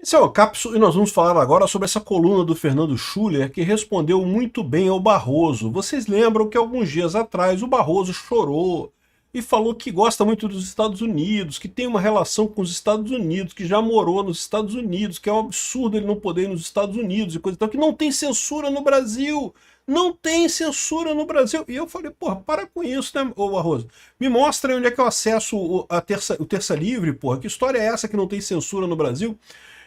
Esse é o Cápsula e nós vamos falar agora sobre essa coluna do Fernando Schuller que respondeu muito bem ao Barroso. Vocês lembram que alguns dias atrás o Barroso chorou e falou que gosta muito dos Estados Unidos, que tem uma relação com os Estados Unidos, que já morou nos Estados Unidos, que é um absurdo ele não poder ir nos Estados Unidos e coisa e tal, que não tem censura no Brasil. Não tem censura no Brasil. E eu falei, porra, para com isso, né, ô Barroso? Me mostra aí onde é que eu acesso o Terça Livre, porra. Que história é essa que não tem censura no Brasil?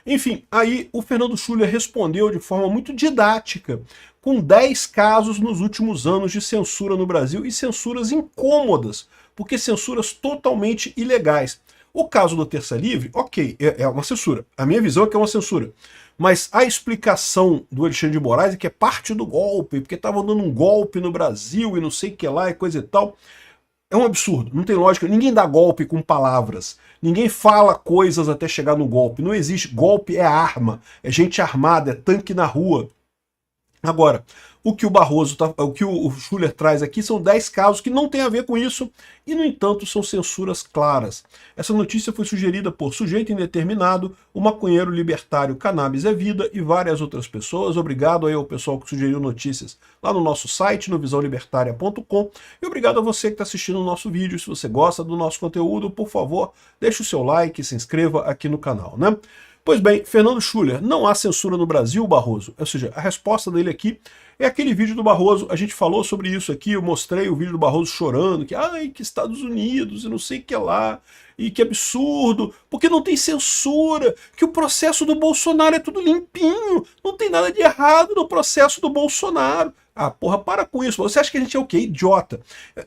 Enfim, aí o Fernando Schuller respondeu de forma muito didática, com 10 casos nos últimos anos de censura no Brasil e censuras incômodas, porque censuras totalmente ilegais. O caso do Terça Livre, ok, é uma censura. A minha visão é que é uma censura. Mas a explicação do Alexandre de Moraes é que é parte do golpe, porque estavam dando um golpe no Brasil e não sei o que lá e coisa e tal. É um absurdo, não tem lógica. Ninguém dá golpe com palavras. Ninguém fala coisas até chegar no golpe. Não existe. Golpe é arma, é gente armada, é tanque na rua. Agora, o que o Schuller traz aqui são 10 casos que não tem a ver com isso e, no entanto, são censuras claras. Essa notícia foi sugerida por Sujeito Indeterminado, o Maconheiro Libertário Cannabis é Vida e várias outras pessoas. Obrigado aí ao pessoal que sugeriu notícias lá no nosso site, no visãolibertaria.com, e obrigado a você que está assistindo o nosso vídeo. Se você gosta do nosso conteúdo, por favor, deixe o seu like e se inscreva aqui no canal, né? Pois bem, Fernando Schuller, não há censura no Brasil, Barroso? Ou seja, a resposta dele aqui é aquele vídeo do Barroso, a gente falou sobre isso aqui, eu mostrei o vídeo do Barroso chorando, que ai, que Estados Unidos e não sei o que lá, e que absurdo, porque não tem censura, que o processo do Bolsonaro é tudo limpinho, não tem nada de errado no processo do Bolsonaro. Ah, porra, para com isso. Você acha que a gente é o quê? Idiota.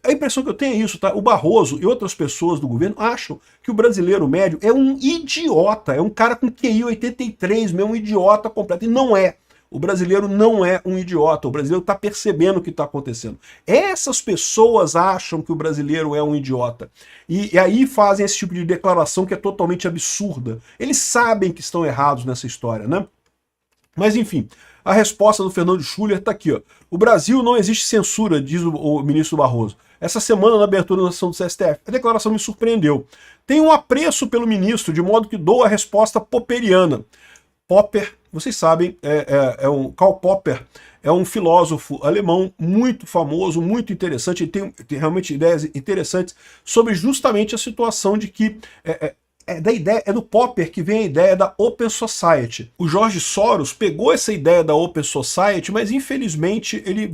A impressão que eu tenho é isso, tá? O Barroso e outras pessoas do governo acham que o brasileiro médio é um idiota, é um cara com QI 83, mesmo um idiota completo. E não é. O brasileiro não é um idiota, o brasileiro está percebendo o que está acontecendo. Essas pessoas acham que o brasileiro é um idiota. E aí fazem esse tipo de declaração que é totalmente absurda. Eles sabem que estão errados nessa história, né? Mas enfim, a resposta do Fernando Schuller está aqui, ó. O Brasil não existe censura, diz o ministro Barroso. Essa semana, na abertura da sessão do STF, a declaração me surpreendeu. Tenho um apreço pelo ministro, de modo que dou a resposta popperiana. Popper, vocês sabem, Karl Popper é um filósofo alemão muito famoso, muito interessante, ele tem realmente ideias interessantes sobre justamente a situação de que é do Popper que vem a ideia da Open Society. O George Soros pegou essa ideia da Open Society, mas infelizmente ele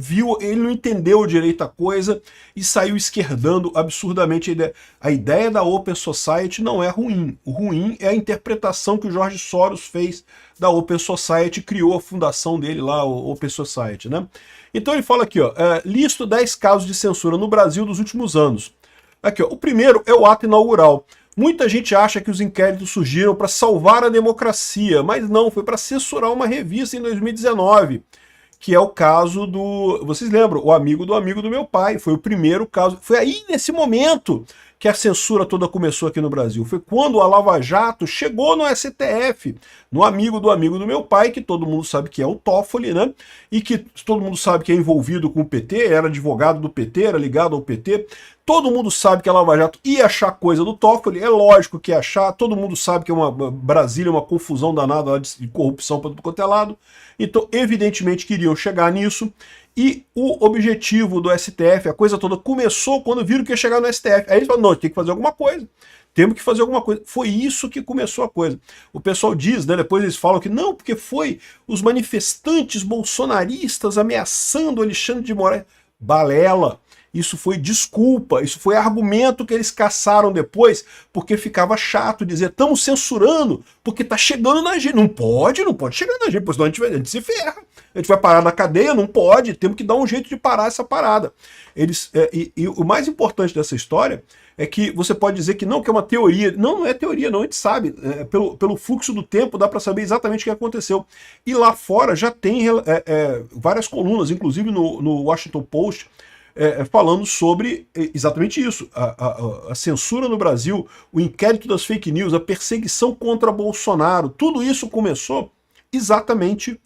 não entendeu direito a coisa e saiu esquerdando absurdamente a ideia. A ideia da Open Society não é ruim. O ruim é a interpretação que o George Soros fez da Open Society, criou a fundação dele lá, o Open Society, né? Então ele fala aqui, ó, listo 10 casos de censura no Brasil dos últimos anos. Aqui, ó, o primeiro é o ato inaugural. Muita gente acha que os inquéritos surgiram para salvar a democracia, mas não, foi para censurar uma revista em 2019, que é o caso do... Vocês lembram? O amigo do meu pai, foi o primeiro caso. Foi aí, nesse momento, que a censura toda começou aqui no Brasil. Foi quando a Lava Jato chegou no STF, no amigo do meu pai, que todo mundo sabe que é o Toffoli, né? E que todo mundo sabe que é envolvido com o PT, era advogado do PT, era ligado ao PT. Todo mundo sabe que a Lava Jato ia achar coisa do Toffoli, é lógico que ia achar, todo mundo sabe que Brasília é uma confusão danada lá de corrupção para tudo quanto é lado. Então, evidentemente, queriam chegar nisso. E o objetivo do STF, a coisa toda começou quando viram que ia chegar no STF. Aí eles falaram, não, tem que fazer alguma coisa. Temos que fazer alguma coisa. Foi isso que começou a coisa. O pessoal diz, né, depois eles falam que não, porque foi os manifestantes bolsonaristas ameaçando Alexandre de Moraes. Balela. Isso foi desculpa, isso foi argumento que eles caçaram depois, porque ficava chato dizer, estamos censurando, porque está chegando na gente. Não pode chegar na gente, pois senão a gente se ferra. A gente vai parar na cadeia? Não pode, temos que dar um jeito de parar essa parada. E o mais importante dessa história é que você pode dizer que não, que é uma teoria. Não, não é teoria, não, a gente sabe. Pelo fluxo do tempo dá para saber exatamente o que aconteceu. E lá fora já tem várias colunas, inclusive no Washington Post, falando sobre exatamente isso, a censura no Brasil, o inquérito das fake news, a perseguição contra Bolsonaro, tudo isso começou exatamente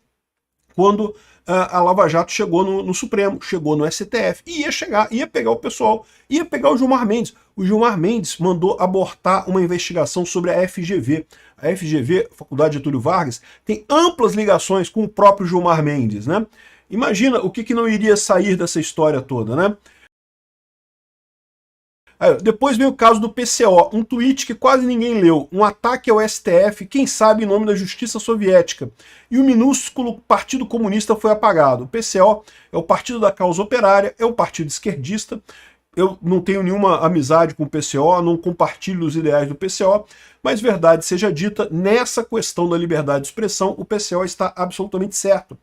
quando a Lava Jato chegou no Supremo, chegou no STF, e ia pegar o pessoal, ia pegar o Gilmar Mendes. O Gilmar Mendes mandou abortar uma investigação sobre a FGV. A FGV, Faculdade Getúlio Vargas, tem amplas ligações com o próprio Gilmar Mendes, né? Imagina o que não iria sair dessa história toda, né? Depois veio o caso do PCO, um tweet que quase ninguém leu, um ataque ao STF, quem sabe em nome da justiça soviética. E o minúsculo Partido Comunista foi apagado. O PCO é o Partido da Causa Operária, é um partido esquerdista. Eu não tenho nenhuma amizade com o PCO, não compartilho os ideais do PCO, mas verdade seja dita, nessa questão da liberdade de expressão, o PCO está absolutamente certo.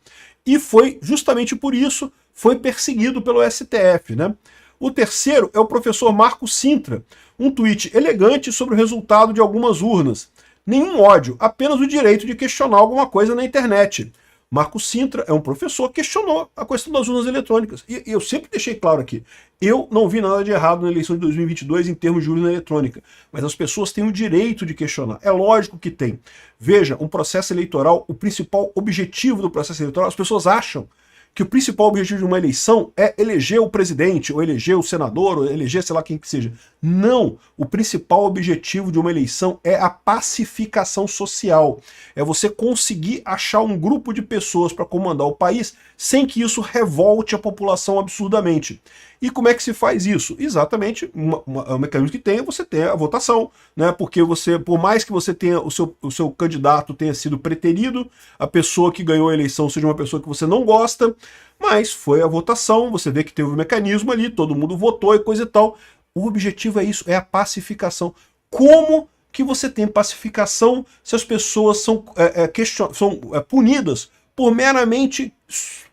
E foi justamente por isso, foi perseguido pelo STF, né? O terceiro é o professor Marco Sintra, um tweet elegante sobre o resultado de algumas urnas. Nenhum ódio, apenas o direito de questionar alguma coisa na internet. Marco Sintra é um professor que questionou a questão das urnas eletrônicas. E eu sempre deixei claro aqui, eu não vi nada de errado na eleição de 2022 em termos de urna eletrônica, mas as pessoas têm o direito de questionar. É lógico que tem. Veja, um processo eleitoral, o principal objetivo do processo eleitoral, as pessoas acham que o principal objetivo de uma eleição é eleger o presidente, ou eleger o senador, ou eleger sei lá quem que seja. Não! O principal objetivo de uma eleição é a pacificação social. É você conseguir achar um grupo de pessoas para comandar o país sem que isso revolte a população absurdamente. E como é que se faz isso? Exatamente, o mecanismo que tem é você ter a votação, né? Porque você, por mais que você tenha o seu candidato tenha sido preterido, a pessoa que ganhou a eleição seja uma pessoa que você não gosta, mas foi a votação, você vê que teve um mecanismo ali, todo mundo votou e coisa e tal. O objetivo é isso, é a pacificação. Como que você tem pacificação se as pessoas são punidas por meramente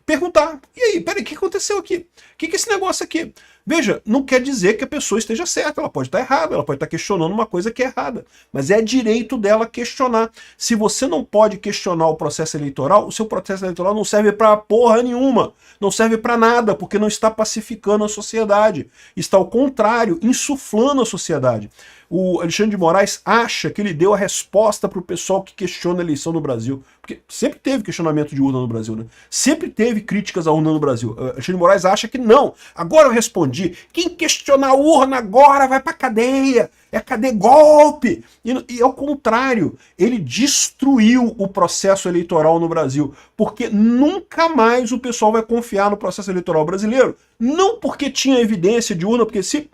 perguntar, e aí, peraí, o que aconteceu aqui? O que é esse negócio aqui? Veja, não quer dizer que a pessoa esteja certa, ela pode estar errada, ela pode estar questionando uma coisa que é errada, mas é direito dela questionar. Se você não pode questionar o processo eleitoral, o seu processo eleitoral não serve pra porra nenhuma, não serve pra nada, porque não está pacificando a sociedade, está ao contrário, insuflando a sociedade. O Alexandre de Moraes acha que ele deu a resposta para o pessoal que questiona a eleição no Brasil. Porque sempre teve questionamento de urna no Brasil, né? Sempre teve críticas à urna no Brasil. O Alexandre de Moraes acha que não. Agora eu respondi. Quem questionar a urna agora vai pra cadeia. É cadê golpe? E ao contrário, ele destruiu o processo eleitoral no Brasil. Porque nunca mais o pessoal vai confiar no processo eleitoral brasileiro. Não porque tinha evidência de urna, porque se...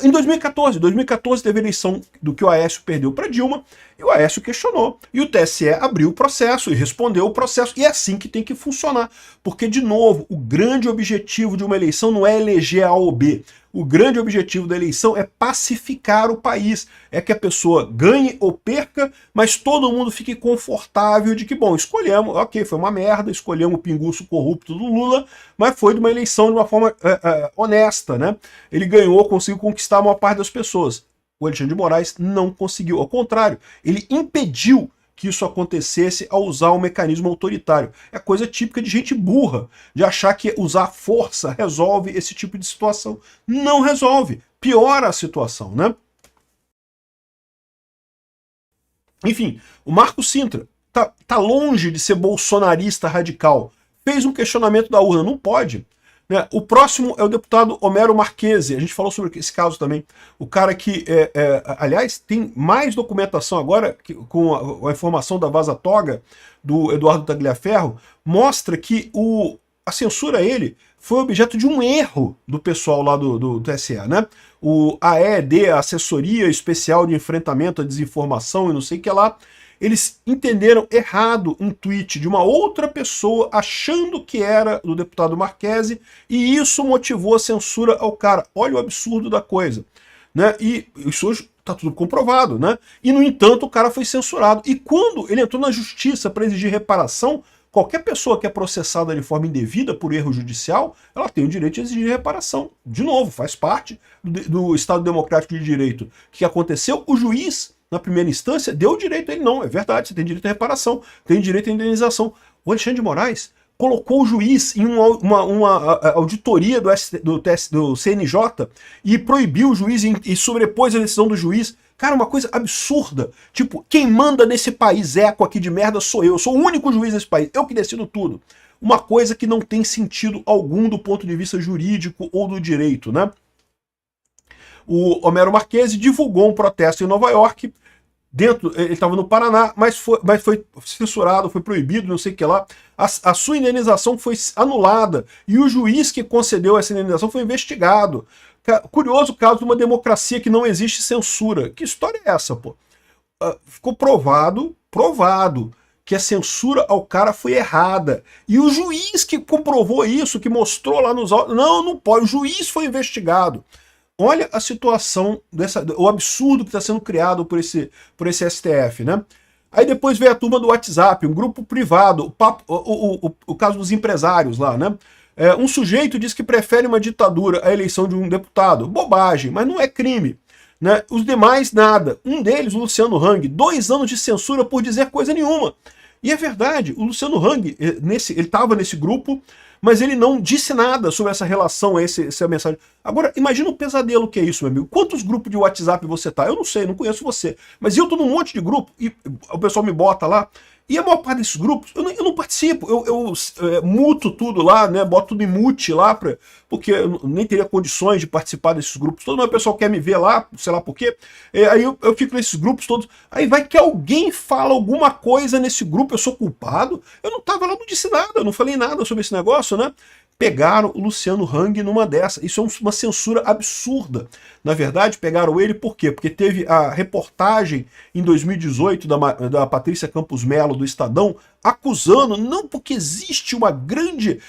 Em 2014 teve a eleição do que o Aécio perdeu para Dilma, e o Aécio questionou. E o TSE abriu o processo e respondeu o processo, e é assim que tem que funcionar. Porque, de novo, o grande objetivo de uma eleição não é eleger A ou B. O grande objetivo da eleição é pacificar o país. É que a pessoa ganhe ou perca, mas todo mundo fique confortável de que, bom, escolhemos, ok, foi uma merda, escolhemos o pinguço corrupto do Lula, mas foi de uma eleição de uma forma honesta, né? Ele ganhou, conseguiu conquistar a maior parte das pessoas. O Alexandre de Moraes não conseguiu, ao contrário, ele impediu que isso acontecesse ao usar um mecanismo autoritário. É coisa típica de gente burra, de achar que usar força resolve esse tipo de situação. Não resolve, piora a situação, né? Enfim, o Marco Sintra tá longe de ser bolsonarista radical. Fez um questionamento da urna, não pode. Né? O próximo é o deputado Homero Marchese, a gente falou sobre esse caso também. O cara que, aliás, tem mais documentação agora, com a informação da Vaza Toga, do Eduardo Tagliaferro, mostra que a censura a ele foi objeto de um erro do pessoal lá do TSE, né? O AED, a Assessoria Especial de Enfrentamento à Desinformação e não sei o que lá, eles entenderam errado um tweet de uma outra pessoa achando que era do deputado Marchese, e isso motivou a censura ao cara. Olha o absurdo da coisa, né? E isso hoje está tudo comprovado, né? E, no entanto, o cara foi censurado. E quando ele entrou na justiça para exigir reparação, qualquer pessoa que é processada de forma indevida por erro judicial, ela tem o direito de exigir reparação. De novo, faz parte do Estado Democrático de Direito. O que aconteceu? O juiz, na primeira instância, deu o direito a ele. Não, é verdade, você tem direito à reparação, tem direito à indenização. O Alexandre de Moraes colocou o juiz em uma auditoria do CNJ e proibiu o juiz e sobrepôs a decisão do juiz. Cara, uma coisa absurda. Tipo, quem manda nesse país eco aqui de merda sou eu. Eu sou o único juiz desse país. Eu que decido tudo. uma coisa que não tem sentido algum do ponto de vista jurídico ou do direito, né? O Homero Marchese divulgou um protesto em Nova York, ele estava no Paraná, mas foi censurado, foi proibido, não sei o que lá. A sua indenização foi anulada e o juiz que concedeu essa indenização foi investigado. Curioso caso de uma democracia que não existe censura. Que história é essa, pô? Ficou provado que a censura ao cara foi errada. E o juiz que comprovou isso, que mostrou lá nos autos, não pode, o juiz foi investigado. Olha a situação, o absurdo que está sendo criado por esse STF, né? Aí depois veio a turma do WhatsApp, um grupo privado, o caso dos empresários lá, né? Um sujeito diz que prefere uma ditadura à eleição de um deputado. Bobagem, mas não é crime. Né? Os demais, nada. Um deles, o Luciano Hang, 2 anos de censura por dizer coisa nenhuma. E é verdade, o Luciano Hang, ele estava nesse grupo, mas ele não disse nada sobre essa relação, essa mensagem. Agora, imagina o pesadelo que é isso, meu amigo. Quantos grupos de WhatsApp você tá? Eu não sei, não conheço você. Mas eu tô num monte de grupo, e o pessoal me bota lá, e a maior parte desses grupos, eu não participo, eu muto tudo lá, né, boto tudo em mute lá, porque eu nem teria condições de participar desses grupos todos, mas o pessoal quer me ver lá, sei lá por quê, aí eu fico nesses grupos todos, aí vai que alguém fala alguma coisa nesse grupo, eu sou culpado, eu não tava lá, não disse nada, eu não falei nada sobre esse negócio, né? Pegaram o Luciano Hang numa dessa. Isso é uma censura absurda. Na verdade, pegaram ele por quê? Porque teve a reportagem em 2018 da Patrícia Campos Melo, do Estadão, acusando, não porque existe uma grande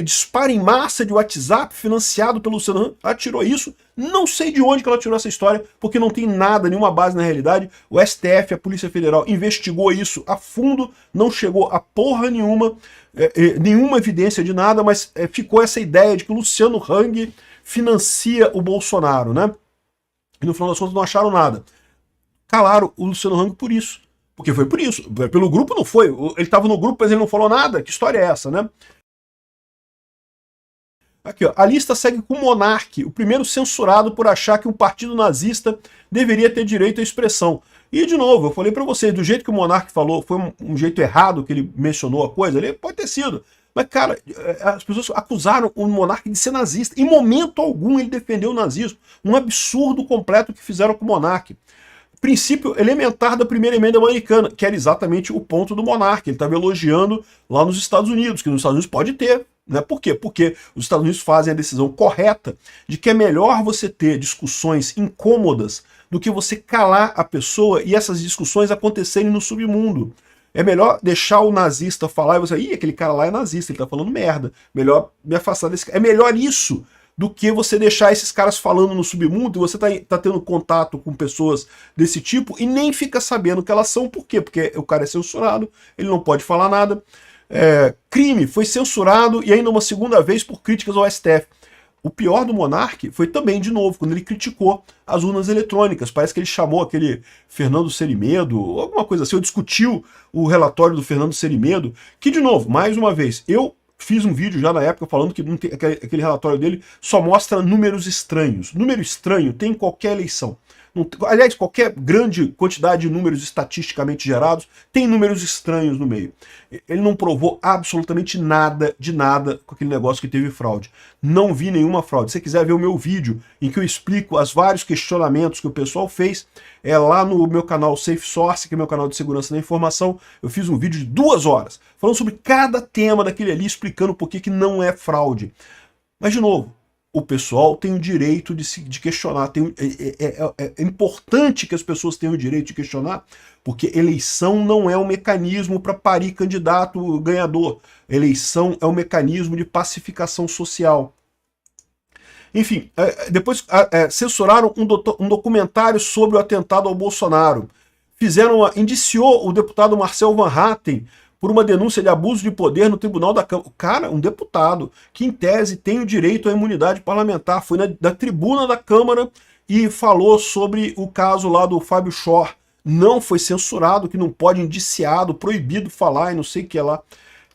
disparo em massa de WhatsApp financiado pelo Luciano Hang, ela tirou isso, não sei de onde que ela tirou essa história, porque não tem nada, nenhuma base na realidade. O STF, a Polícia Federal, investigou isso a fundo, não chegou a porra nenhuma, nenhuma evidência de nada, mas ficou essa ideia de que o Luciano Hang financia o Bolsonaro, né? E no final das contas não acharam nada. Calaram o Luciano Hang por isso. Porque foi por isso. Pelo grupo não foi. Ele estava no grupo, mas ele não falou nada. Que história é essa, né? Aqui, ó. A lista segue com o Monark, o primeiro censurado por achar que um partido nazista deveria ter direito à expressão. E, de novo, eu falei para vocês, do jeito que o Monark falou, foi um jeito errado que ele mencionou a coisa, ele pode ter sido. Mas, cara, as pessoas acusaram o Monark de ser nazista. Em momento algum ele defendeu o nazismo. Um absurdo completo que fizeram com o Monark. Princípio elementar da primeira emenda americana, que era exatamente o ponto do Monark. Ele estava elogiando lá nos Estados Unidos, que nos Estados Unidos pode ter. Né? Por quê? Porque os Estados Unidos fazem a decisão correta de que é melhor você ter discussões incômodas do que você calar a pessoa e essas discussões acontecerem no submundo. É melhor deixar o nazista falar e você, ih, aquele cara lá é nazista, ele tá falando merda. Melhor me afastar desse cara. É melhor isso do que você deixar esses caras falando no submundo e você tá tendo contato com pessoas desse tipo e nem fica sabendo que elas são. Por quê? Porque o cara é censurado, ele não pode falar nada. Crime foi censurado e ainda uma segunda vez por críticas ao STF. O pior do Monark foi também, de novo, quando ele criticou as urnas eletrônicas. Parece que ele chamou aquele Fernando Cerimedo, alguma coisa assim, ou discutiu o relatório do Fernando Cerimedo, que, de novo, mais uma vez, eu fiz um vídeo já na época falando que não tem, aquele relatório dele só mostra números estranhos. Número estranho tem em qualquer eleição. Aliás, qualquer grande quantidade de números estatisticamente gerados tem números estranhos no meio. Ele não provou absolutamente nada de nada com aquele negócio que teve fraude. Não vi nenhuma fraude. Se você quiser ver o meu vídeo em que eu explico os vários questionamentos que o pessoal fez, é lá no meu canal Safe Source, que é meu canal de segurança da informação. Eu fiz um vídeo de 2 horas, falando sobre cada tema daquele ali, explicando por que não é fraude. Mas, de novo, o pessoal tem o direito de questionar. É importante que as pessoas tenham o direito de questionar, porque eleição não é um mecanismo para parir candidato ganhador. Eleição é um mecanismo de pacificação social. Enfim, depois censuraram um documentário sobre o atentado ao Bolsonaro. Indiciou o deputado Marcel Van Hatten por uma denúncia de abuso de poder no Tribunal da Câmara. Cara, um deputado que, em tese, tem o direito à imunidade parlamentar, foi na tribuna da Câmara e falou sobre o caso lá do Fábio Shor. Não foi censurado, que não pode indiciado, proibido falar e não sei o que lá.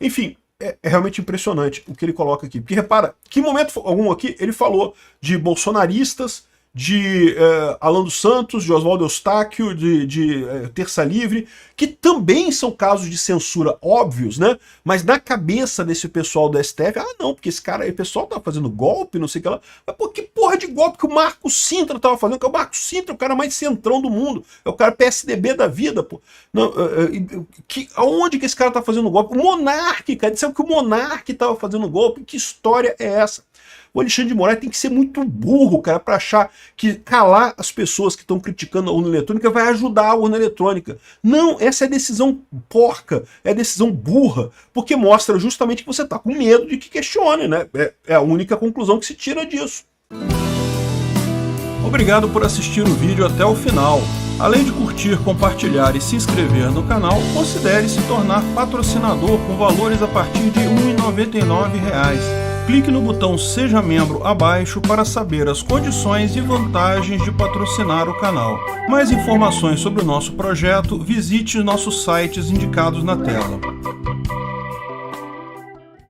Enfim, é realmente impressionante o que ele coloca aqui. Porque repara, que momento algum aqui ele falou de bolsonaristas de Alan dos Santos, de Oswaldo Eustáquio, de Terça Livre, que também são casos de censura óbvios, né? Mas na cabeça desse pessoal do STF, não, porque esse cara, o pessoal tá fazendo golpe, não sei o que lá. Mas pô, que porra de golpe que o Marco Sintra tava fazendo? Que o Marco Sintra é o cara mais centrão do mundo, é o cara PSDB da vida, pô. Não, aonde que esse cara tá fazendo golpe? O Monark, cara, disseram que o Monark tava fazendo golpe. Que história é essa? O Alexandre de Moraes tem que ser muito burro, cara, para achar que calar as pessoas que estão criticando a urna eletrônica vai ajudar a urna eletrônica. Não, essa é decisão porca, é decisão burra, porque mostra justamente que você está com medo de que questione, né? É a única conclusão que se tira disso. Obrigado por assistir o vídeo até o final. Além de curtir, compartilhar e se inscrever no canal, considere se tornar patrocinador com valores a partir de R$ 1,99. Clique no botão Seja Membro abaixo para saber as condições e vantagens de patrocinar o canal. Mais informações sobre o nosso projeto, visite nossos sites indicados na tela.